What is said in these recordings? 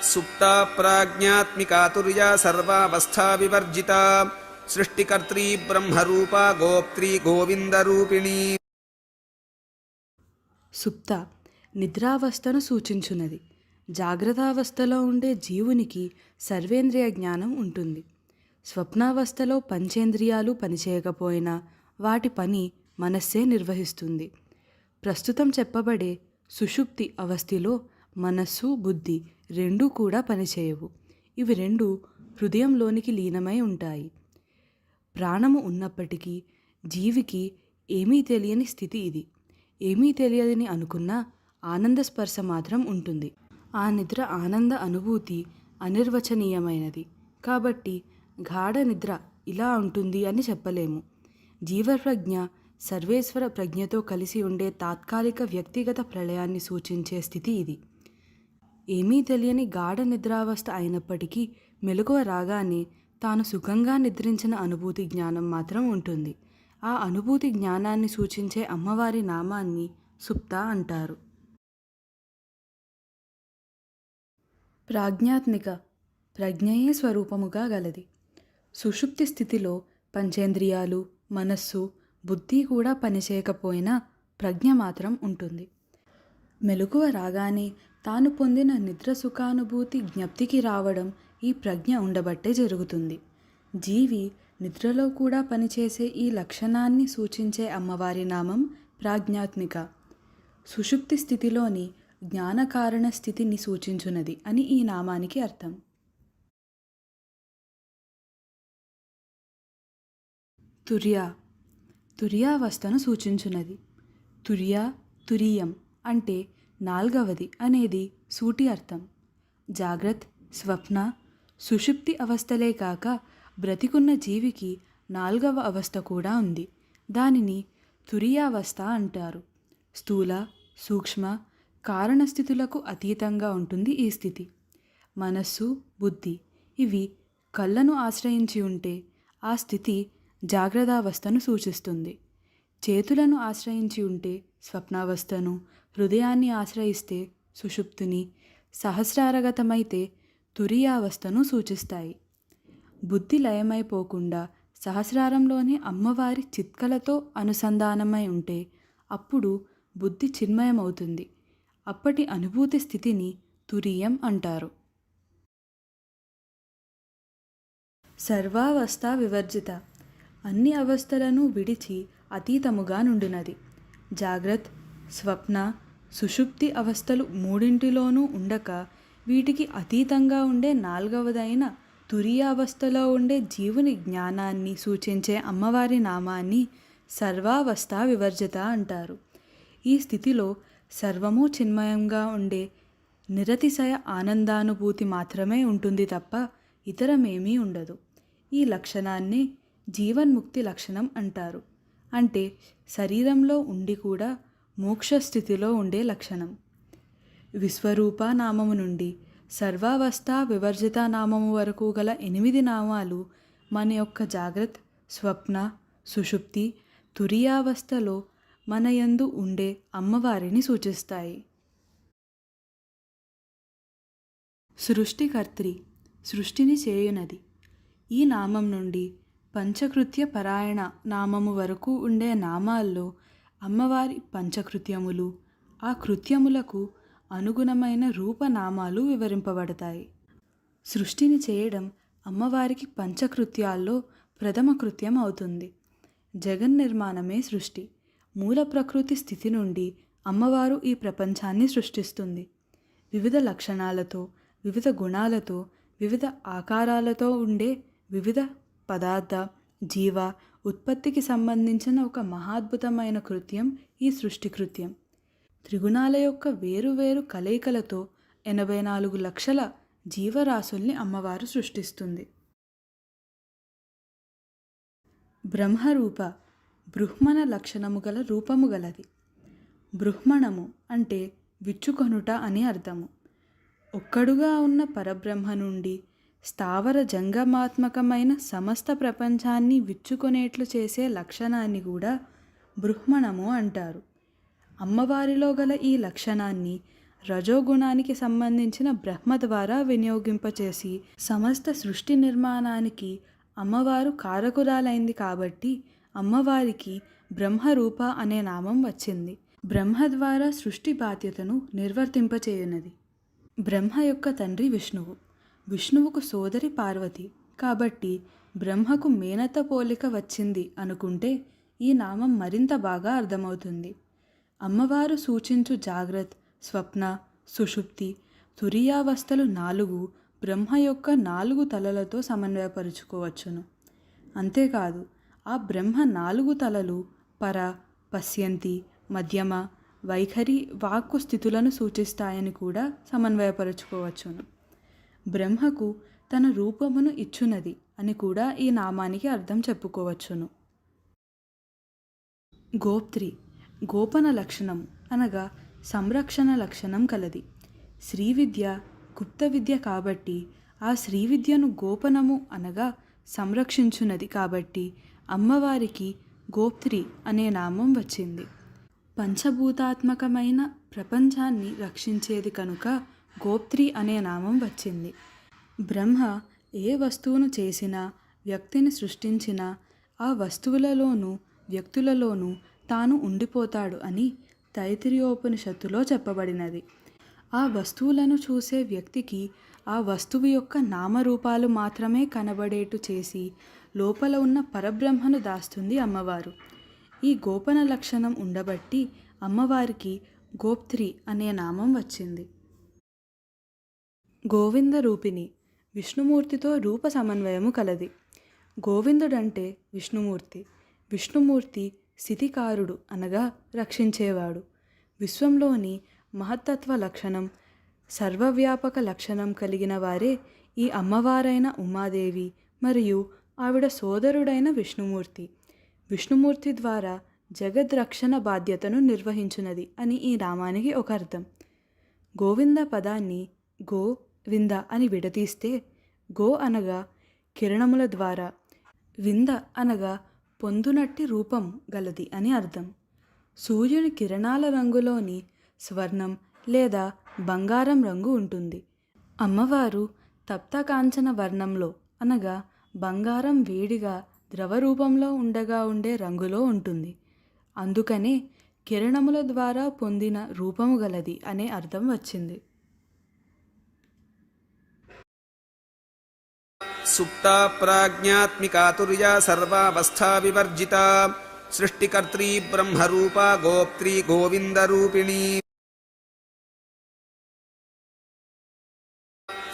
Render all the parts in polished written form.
సుప్తా ప్రాజ్ఞాత్మికా తుర్యా సర్వావస్థా వివర్జితా సృష్టికర్త్రీ బ్రహ్మరూపా గోప్త్రీ గోవిందరూపిణీ. సుప్త నిద్రావస్థను సూచించున్నది. జాగ్రత్తావస్థలో ఉండే జీవునికి సర్వేంద్రియ జ్ఞానం ఉంటుంది. స్వప్నావస్థలో పంచేంద్రియాలు పనిచేయకపోయినా వాటి పని మనస్సే నిర్వహిస్తుంది. ప్రస్తుతం చెప్పబడే సుషుప్తి అవస్థలో మనస్సు బుద్ధి రెండూ కూడా పనిచేయవు. ఇవి రెండు హృదయంలోనికి లీనమై ఉంటాయి. ప్రాణము ఉన్నప్పటికీ జీవికి ఏమీ తెలియని స్థితి ఇది. ఏమీ తెలియదని అనుకున్నా ఆనంద స్పర్శ మాత్రం ఉంటుంది. ఆ నిద్ర ఆనంద అనుభూతి అనిర్వచనీయమైనది. కాబట్టి గాఢ నిద్ర ఇలా ఉంటుంది అని చెప్పలేము. జీవప్రజ్ఞ సర్వేశ్వర ప్రజ్ఞతో కలిసి ఉండే తాత్కాలిక వ్యక్తిగత ప్రళయాన్ని సూచించే స్థితి ఇది. ఏమీ తెలియని గాఢ నిద్రావస్థ అయినప్పటికీ మెలకువ రాగానే తాను సుఖంగా నిద్రించిన అనుభూతి జ్ఞానం మాత్రం ఉంటుంది. ఆ అనుభూతి జ్ఞానాన్ని సూచించే అమ్మవారి నామాన్ని సుప్త అంటారు. ప్రాజ్ఞాత్మిక ప్రజ్ఞయే స్వరూపముగా గలది. సుషుప్తి స్థితిలో పంచేంద్రియాలు మనస్సు బుద్ధి కూడా పనిచేయకపోయినా ప్రజ్ఞ మాత్రం ఉంటుంది. మెలకువ రాగానే తాను పొందిన నిద్ర సుఖానుభూతి జ్ఞప్తికి రావడం ఈ ప్రజ్ఞ ఉండబట్టే జరుగుతుంది. జీవి నిద్రలో కూడా పనిచేసే ఈ లక్షణాన్ని సూచించే అమ్మవారి నామం ప్రాజ్ఞాత్మిక. సుషుప్తి స్థితిలోని జ్ఞానకారణ స్థితిని సూచించున్నది అని ఈ నామానికి అర్థం. తుర్యా తుర్యావస్థను సూచించున్నది. తుర్యా తురీయం అంటే నాల్గవది అనేది సూటి అర్థం. జాగ్రత్త స్వప్న సుషుప్తి అవస్థలే కాక బ్రతికున్న జీవికి నాల్గవ అవస్థ కూడా ఉంది. దానిని తురియావస్థ అంటారు. స్థూల సూక్ష్మ కారణస్థితులకు అతీతంగా ఉంటుంది ఈ స్థితి. మనస్సు బుద్ధి ఇవి కళ్ళను ఆశ్రయించి ఉంటే ఆ స్థితి జాగ్రత్తావస్థను సూచిస్తుంది. చేతులను ఆశ్రయించి ఉంటే స్వప్నావస్థను, హృదయాన్ని ఆశ్రయిస్తే సుషుప్తిని, సహస్రారగతమైతే తురియావస్థను సూచిస్తాయి. బుద్ధి లయమైపోకుండా సహస్రారంలోని అమ్మవారి చిత్కలతో అనుసంధానమై ఉంటే అప్పుడు బుద్ధి చిన్మయమవుతుంది. అప్పటి అనుభూతి స్థితిని తురీయం అంటారు. సర్వావస్థ వివర్జిత అన్ని అవస్థలను విడిచి అతీతముగా నుండినది. జాగ్రత్త స్వప్న సుషుప్తి అవస్థలు మూడింటిలోనూ ఉండక వీటికి అతీతంగా ఉండే నాల్గవదైన తురియావస్థలో ఉండే జీవుని జ్ఞానాన్ని సూచించే అమ్మవారి నామాన్ని సర్వావస్థ వివర్జిత అంటారు. ఈ స్థితిలో సర్వము చిన్మయంగా ఉండే నిరతిశయ ఆనందానుభూతి మాత్రమే ఉంటుంది తప్ప ఇతరమేమీ ఉండదు. ఈ లక్షణాన్ని జీవన్ముక్తి లక్షణం అంటారు. అంటే శరీరంలో ఉండి కూడా మోక్షస్థితిలో ఉండే లక్షణం. విశ్వరూప నామము నుండి సర్వావస్థ వివర్జిత నామము వరకు గల 8 నామాలు మన యొక్క జాగ్రత్త స్వప్న సుషుప్తి తురియావస్థలో మన యందు ఉండే అమ్మవారిని సూచిస్తాయి. సృష్టికర్త్రి సృష్టిని చేయునది. ఈ నామం నుండి పంచకృత్య పరాయణ నామము వరకు ఉండే నామాల్లో అమ్మవారి పంచకృత్యములు ఆ కృత్యములకు అనుగుణమైన రూపనామాలు వివరింపబడతాయి. సృష్టిని చేయడం అమ్మవారికి పంచకృత్యాల్లో ప్రథమ కృత్యం అవుతుంది. జగన్నిర్మాణమే సృష్టి. మూల ప్రకృతి స్థితి నుండి అమ్మవారు ఈ ప్రపంచాన్ని సృష్టిస్తుంది. వివిధ లక్షణాలతో వివిధ గుణాలతో వివిధ ఆకారాలతో ఉండే వివిధ పదార్థ జీవ ఉత్పత్తికి సంబంధించిన ఒక మహాద్భుతమైన కృత్యం ఈ సృష్టి కృత్యం. త్రిగుణాల యొక్క వేరువేరు కలయికలతో 84 లక్షల జీవరాశుల్ని అమ్మవారు సృష్టిస్తుంది. బ్రహ్మరూప బృహ్మణ లక్షణము గల రూపము గలది. బృహ్మణము అంటే విచ్చుకొనుట అని అర్థము. ఒక్కడుగా ఉన్న పరబ్రహ్మ నుండి స్థావర జంగమాత్మకమైన సమస్త ప్రపంచాన్ని విచ్చుకొనేట్లు చేసే లక్షణాన్ని కూడా బృహ్మణము అంటారు. అమ్మవారిలో గల ఈ లక్షణాన్ని రజోగుణానికి సంబంధించిన బ్రహ్మ ద్వారా వినియోగింపచేసి సమస్త సృష్టి నిర్మాణానికి అమ్మవారు కారకురాలైంది కాబట్టి అమ్మవారికి బ్రహ్మరూప అనే నామం వచ్చింది. బ్రహ్మ ద్వారా సృష్టి బాధ్యతను నిర్వర్తింపచేయునది. బ్రహ్మ యొక్క తండ్రి విష్ణువు, విష్ణువుకు సోదరి పార్వతి కాబట్టి బ్రహ్మకు మేనత పోలిక వచ్చింది అనుకుంటే ఈ నామం మరింత బాగా అర్థమవుతుంది. అమ్మవారు సూచించు జాగ్రత్త, స్వప్న, సుషుప్తి, తురియావస్థలు 4 బ్రహ్మ యొక్క 4 తలలతో సమన్వయపరుచుకోవచ్చును. అంతేకాదు ఆ బ్రహ్మ 4 తలలు పర, పశ్యంతి, మధ్యమ, వైఖరి, వాక్కు స్థితులను సూచిస్తాయని కూడా సమన్వయపరుచుకోవచ్చును. బ్రహ్మకు తన రూపమును ఇచ్చునది అని కూడా ఈ నామానికి అర్థం చెప్పుకోవచ్చును. గోప్త్రి గోపన లక్షణం అనగా సంరక్షణ లక్షణం కలది. శ్రీవిద్య గుప్త విద్య కాబట్టి ఆ శ్రీవిద్యను గోపనము అనగా సంరక్షించున్నది కాబట్టి అమ్మవారికి గోప్త్రి అనే నామం వచ్చింది. పంచభూతాత్మకమైన ప్రపంచాన్ని రక్షించేది కనుక గోప్త్రి అనే నామం వచ్చింది. బ్రహ్మ ఏ వస్తువును చేసినా, వ్యక్తిని సృష్టించినా ఆ వస్తువులలోనూ వ్యక్తులలోనూ తాను ఉండిపోతాడు అని తైత్తిరీయోపనిషత్తులో చెప్పబడినది. ఆ వస్తువులను చూసే వ్యక్తికి ఆ వస్తువు యొక్క నామరూపాలు మాత్రమే కనబడేటు చేసి లోపల ఉన్న పరబ్రహ్మను దాస్తుంది అమ్మవారు. ఈ గోపన లక్షణం ఉండబట్టి అమ్మవారికి గోప్త్రి అనే నామం వచ్చింది. గోవింద రూపిణి విష్ణుమూర్తితో రూప సమన్వయము కలది. గోవిందుడంటే విష్ణుమూర్తి. విష్ణుమూర్తి స్థితికారుడు అనగా రక్షించేవాడు. విశ్వంలోని మహత్తత్వ లక్షణం, సర్వవ్యాపక లక్షణం కలిగిన వారే ఈ అమ్మవారైన ఉమాదేవి మరియు ఆవిడ సోదరుడైన విష్ణుమూర్తి. విష్ణుమూర్తి ద్వారా జగద్రక్షణ బాధ్యతను నిర్వహించున్నది అని ఈ నామానికి ఒక అర్థం. గోవింద పదాన్ని గో వింద అని విడదీస్తే గో అనగా కిరణముల ద్వారా, వింద అనగా పొందునట్టి రూపం గలది అని అర్థం. సూర్యుని కిరణాల రంగులోని స్వర్ణం లేదా బంగారం రంగు ఉంటుంది. అమ్మవారు తప్తకాంచన వర్ణంలో అనగా బంగారం వేడిగా ద్రవ రూపంలో ఉండగా ఉండే రంగులో ఉంటుంది. అందుకనే కిరణముల ద్వారా పొందిన రూపము గలది అనే అర్థం వచ్చింది. సుప్తా ప్రాజ్ఞాత్మికాతుర్యా సర్వావస్థా వివర్జితా సృష్టికర్త్రీ బ్రహ్మరూపా గోప్త్రీ గోవిందరూపిణీ.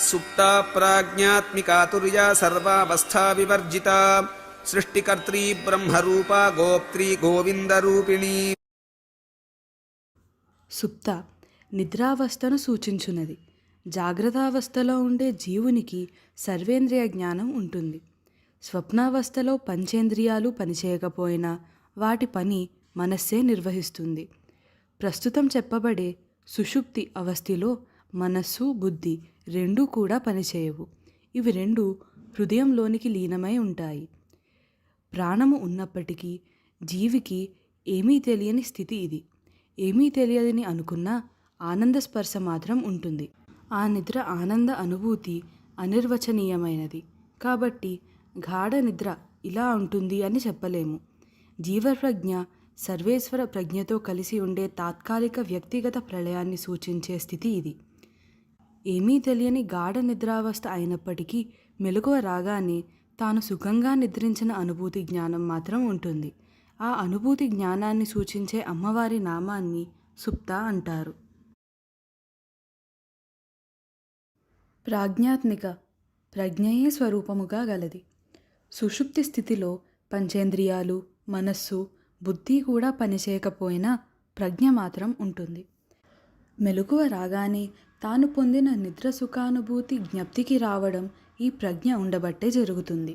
సుప్తా ప్రాజ్ఞాత్మికాతుర్యా సర్వావస్థా వివర్జితా సృష్టికర్త్రీ బ్రహ్మరూపా గోప్త్రీ గోవిందరూపిణీ. సుప్త నిద్రావస్థను సూచించున్నది. జాగ్రత్తావస్థలో ఉండే జీవునికి సర్వేంద్రియ జ్ఞానం ఉంటుంది. స్వప్నావస్థలో పంచేంద్రియాలు పనిచేయకపోయినా వాటి పని మనస్సే నిర్వహిస్తుంది. ప్రస్తుతం చెప్పబడే సుషుప్తి అవస్థలో మనస్సు, బుద్ధి రెండూ కూడా పనిచేయవు. ఇవి రెండు హృదయంలోనికి లీనమై ఉంటాయి. ప్రాణము ఉన్నప్పటికీ జీవికి ఏమీ తెలియని స్థితి ఇది. ఏమీ తెలియదని అనుకున్నా ఆనంద స్పర్శ మాత్రం ఉంటుంది. ఆ నిద్ర ఆనంద అనుభూతి అనిర్వచనీయమైనది కాబట్టి గాఢ నిద్ర ఇలా ఉంటుంది అని చెప్పలేము. జీవప్రజ్ఞ సర్వేశ్వర ప్రజ్ఞతో కలిసి ఉండే తాత్కాలిక వ్యక్తిగత ప్రళయాన్ని సూచించే స్థితి ఇది. ఏమీ తెలియని గాఢ నిద్రావస్థ అయినప్పటికీ మెలకువ రాగానే తాను సుఖంగా నిద్రించిన అనుభూతి జ్ఞానం మాత్రం ఉంటుంది. ఆ అనుభూతి జ్ఞానాన్ని సూచించే అమ్మవారి నామాన్ని సుప్త అంటారు. ప్రాజ్ఞాత్మిక ప్రజ్ఞయే స్వరూపముగా గలది. సుషుప్తి స్థితిలో పంచేంద్రియాలు, మనస్సు, బుద్ధి కూడా పనిచేయకపోయినా ప్రజ్ఞ మాత్రం ఉంటుంది. మెలకువ రాగానే తాను పొందిన నిద్ర సుఖానుభూతి జ్ఞప్తికి రావడం ఈ ప్రజ్ఞ ఉండబట్టే జరుగుతుంది.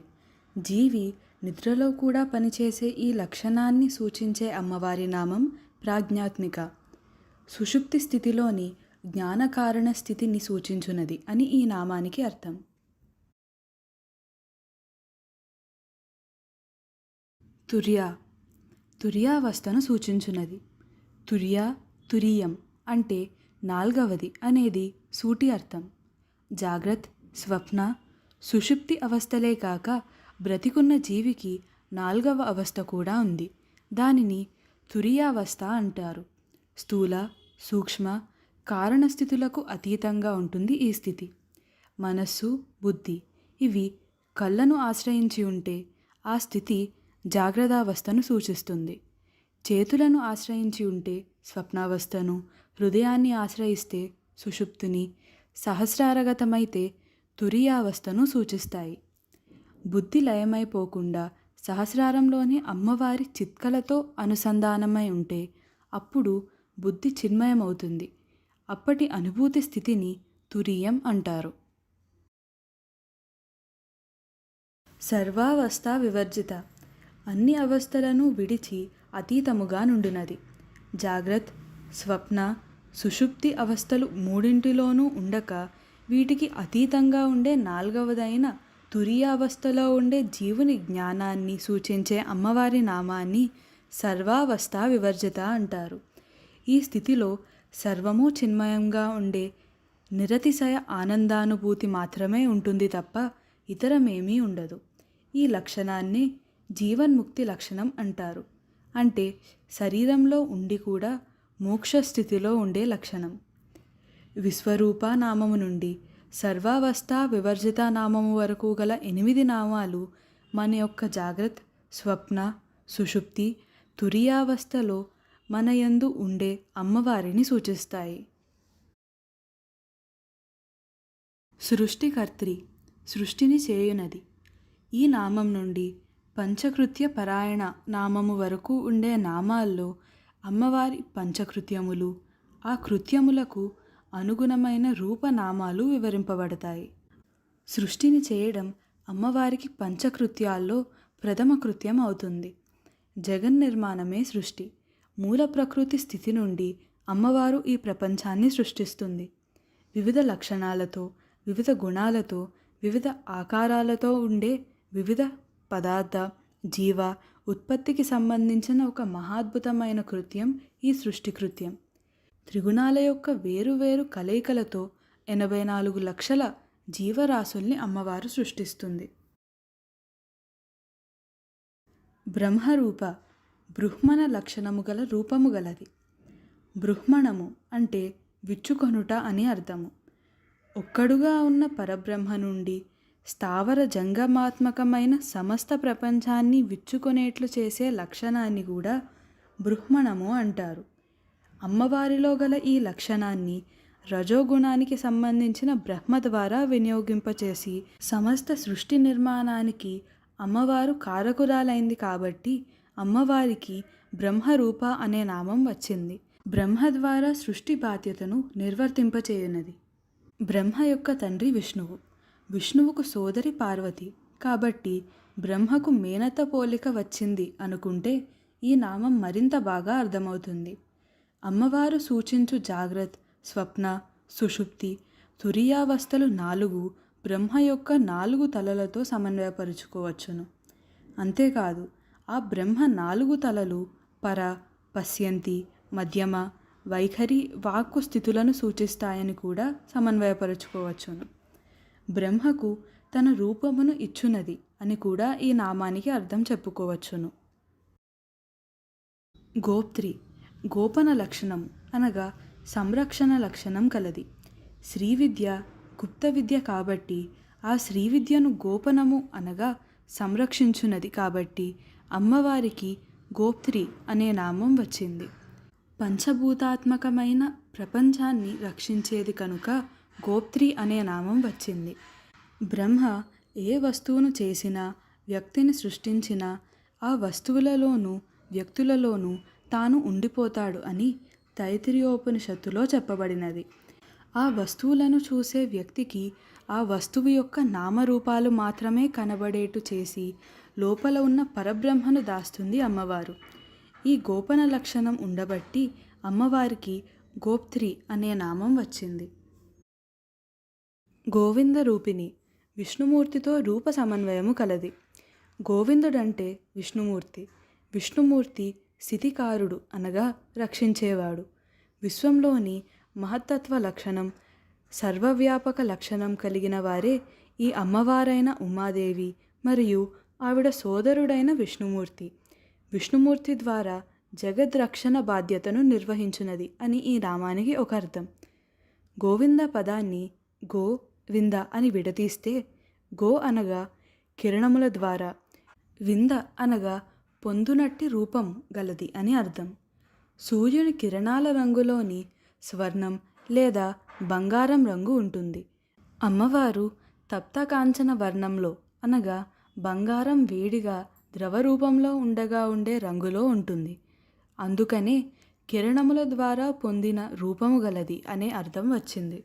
జీవి నిద్రలో కూడా పనిచేసే ఈ లక్షణాన్ని సూచించే అమ్మవారి నామం ప్రాజ్ఞాత్మిక. సుషుప్తి స్థితిలోని జ్ఞానకారణ స్థితిని సూచించున్నది అని ఈ నామానికి అర్థం. తుర్యా తుర్యావస్థను సూచించున్నది. తుర్యా, తురీయం అంటే నాల్గవది అనేది సూటి అర్థం. జాగ్రత్త, స్వప్న, సుషుప్తి అవస్థలే కాక బ్రతికున్న జీవికి నాల్గవ అవస్థ కూడా ఉంది. దానిని తురీయావస్థ అంటారు. స్థూల, సూక్ష్మ, కారణస్థితులకు అతీతంగా ఉంటుంది ఈ స్థితి. మనస్సు, బుద్ధి ఇవి కళ్ళను ఆశ్రయించి ఉంటే ఆ స్థితి జాగ్రత్తావస్థను సూచిస్తుంది. చేతులను ఆశ్రయించి ఉంటే స్వప్నావస్థను, హృదయాన్ని ఆశ్రయిస్తే సుషుప్తిని, సహస్రారగతమైతే తురీయావస్థను సూచిస్తాయి. బుద్ధి లయమైపోకుండా సహస్రారంలోని అమ్మవారి చిత్కలతో అనుసంధానమై ఉంటే అప్పుడు బుద్ధి చిన్మయమవుతుంది. అప్పటి అనుభూతి స్థితిని తురీయం అంటారు. సర్వావస్థ వివర్జిత, అన్ని అవస్థలను విడిచి అతీతముగా నుండునది. జాగ్రత్త, స్వప్న, సుషుప్తి అవస్థలు మూడింటిలోనూ ఉండక వీటికి అతీతంగా ఉండే నాల్గవదైన తురీయావస్థలో ఉండే జీవుని జ్ఞానాన్ని సూచించే అమ్మవారి నామాన్ని సర్వావస్థ వివర్జిత అంటారు. ఈ స్థితిలో సర్వము చిన్మయంగా ఉండే నిరతిశయ ఆనందానుభూతి మాత్రమే ఉంటుంది తప్ప ఇతరమేమీ ఉండదు. ఈ లక్షణాన్ని జీవన్ముక్తి లక్షణం అంటారు. అంటే శరీరంలో ఉండి కూడా మోక్షస్థితిలో ఉండే లక్షణం. విశ్వరూప నామము నుండి సర్వావస్థ వివర్జిత నామము వరకు గల 8 నామాలు మన యొక్క జాగ్రత్త, స్వప్న, సుషుప్తి, తురీయావస్థలో మన యందు ఉండే అమ్మవారిని సూచిస్తాయి. సృష్టికర్త్రి, సృష్టిని చేయునది. ఈ నామం నుండి పంచకృత్య పరాయణ నామము వరకు ఉండే నామాల్లో అమ్మవారి పంచకృత్యములు, ఆ కృత్యములకు అనుగుణమైన రూపనామాలు వివరింపబడతాయి. సృష్టిని చేయడం అమ్మవారికి పంచకృత్యాల్లో ప్రథమ కృత్యం అవుతుంది. జగన్నిర్మాణమే సృష్టి. మూల ప్రకృతి స్థితి నుండి అమ్మవారు ఈ ప్రపంచాన్ని సృష్టిస్తుంది. వివిధ లక్షణాలతో, వివిధ గుణాలతో, వివిధ ఆకారాలతో ఉండే వివిధ పదార్థ, జీవ ఉత్పత్తికి సంబంధించిన ఒక మహాద్భుతమైన కృత్యం ఈ సృష్టి కృత్యం. త్రిగుణాల యొక్క వేరువేరు కలయికలతో 84 లక్షల జీవరాశుల్ని అమ్మవారు సృష్టిస్తుంది. బ్రహ్మరూప, బృహ్మణ లక్షణము గల రూపము గలది. బృహ్మణము అంటే విచ్చుకొనుట అని అర్థము. ఒక్కడుగా ఉన్న పరబ్రహ్మ నుండి స్థావర జంగమాత్మకమైన సమస్త ప్రపంచాన్ని విచ్చుకొనేట్లు చేసే లక్షణాన్ని కూడా బృహ్మణము అంటారు. అమ్మవారిలో గల ఈ లక్షణాన్ని రజోగుణానికి సంబంధించిన బ్రహ్మ ద్వారా వినియోగింపచేసి సమస్త సృష్టి నిర్మాణానికి అమ్మవారు కారకురాలైంది కాబట్టి అమ్మవారికి బ్రహ్మరూప అనే నామం వచ్చింది. బ్రహ్మ ద్వారా సృష్టి బాధ్యతను నిర్వర్తింపచేయునది. బ్రహ్మ యొక్క తండ్రి విష్ణువు, విష్ణువుకు సోదరి పార్వతి కాబట్టి బ్రహ్మకు మేనత పోలిక వచ్చింది అనుకుంటే ఈ నామం మరింత బాగా అర్థమవుతుంది. అమ్మవారు సూచించు జాగ్రత్త, స్వప్న, సుషుప్తి, తురీయావస్థలు 4 బ్రహ్మ యొక్క 4 తలలతో సమన్వయపరుచుకోవచ్చును. అంతేకాదు ఆ బ్రహ్మ 4 తలలు పర, పశ్యంతి, మధ్యమ, వైఖరి, వాక్కు స్థితులను సూచిస్తాయని కూడా సమన్వయపరుచుకోవచ్చును. బ్రహ్మకు తన రూపమును ఇచ్చునది అని కూడా ఈ నామానికి అర్థం చెప్పుకోవచ్చును. గోప్త్రి, గోపన లక్షణం అనగా సంరక్షణ లక్షణం కలది. శ్రీవిద్య గుప్త విద్య కాబట్టి ఆ శ్రీవిద్యను గోపనము అనగా సంరక్షించున్నది కాబట్టి అమ్మవారికి గోప్త్రి అనే నామం వచ్చింది. పంచభూతాత్మకమైన ప్రపంచాన్ని రక్షించేది కనుక గోప్త్రి అనే నామం వచ్చింది. బ్రహ్మ ఏ వస్తువును చేసినా, వ్యక్తిని సృష్టించినా ఆ వస్తువులలోనూ వ్యక్తులలోనూ తాను ఉండిపోతాడు అని తైత్తిరీయోపనిషత్తులో చెప్పబడినది. ఆ వస్తువులను చూసే వ్యక్తికి ఆ వస్తువు యొక్క నామరూపాలు మాత్రమే కనబడేటు చేసి లోపల ఉన్న పరబ్రహ్మను దాస్తుంది అమ్మవారు. ఈ గోపన లక్షణం ఉండబట్టి అమ్మవారికి గోప్త్రి అనే నామం వచ్చింది. గోవింద రూపిణి, విష్ణుమూర్తితో రూప సమన్వయము కలది. గోవిందుడంటే విష్ణుమూర్తి. విష్ణుమూర్తి స్థితికారుడు అనగా రక్షించేవాడు. విశ్వంలోని మహత్తత్వ లక్షణం, సర్వవ్యాపక లక్షణం కలిగిన వారే ఈ అమ్మవారైన ఉమాదేవి మరియు ఆవిడ సోదరుడైన విష్ణుమూర్తి. విష్ణుమూర్తి ద్వారా జగద్రక్షణ బాధ్యతను నిర్వహించున్నది అని ఈ నామానికి ఒక అర్థం. గోవింద పదాన్ని గో వింద అని విడదీస్తే గో అనగా కిరణముల ద్వారా, వింద అనగా పొందునట్టి రూపం గలది అని అర్థం. సూర్యుని కిరణాల రంగులోని స్వర్ణం లేదా బంగారం రంగు ఉంటుంది. అమ్మవారు తప్తకాంచన వర్ణంలో అనగా బంగారం వేడిగా ద్రవ రూపంలో ఉండగా ఉండే రంగులో ఉంటుంది. అందుకనే కిరణముల ద్వారా పొందిన రూపము గలది అనే అర్థం వచ్చింది.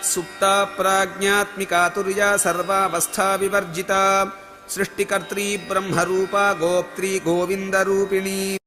సుప్తా ప్రాజ్ఞాత్మికా తుర్యా సర్వావస్థా వివర్జితా సృష్టికర్త్రీ బ్రహ్మరూపా గోప్త్రీ గోవిందరూపిణీ.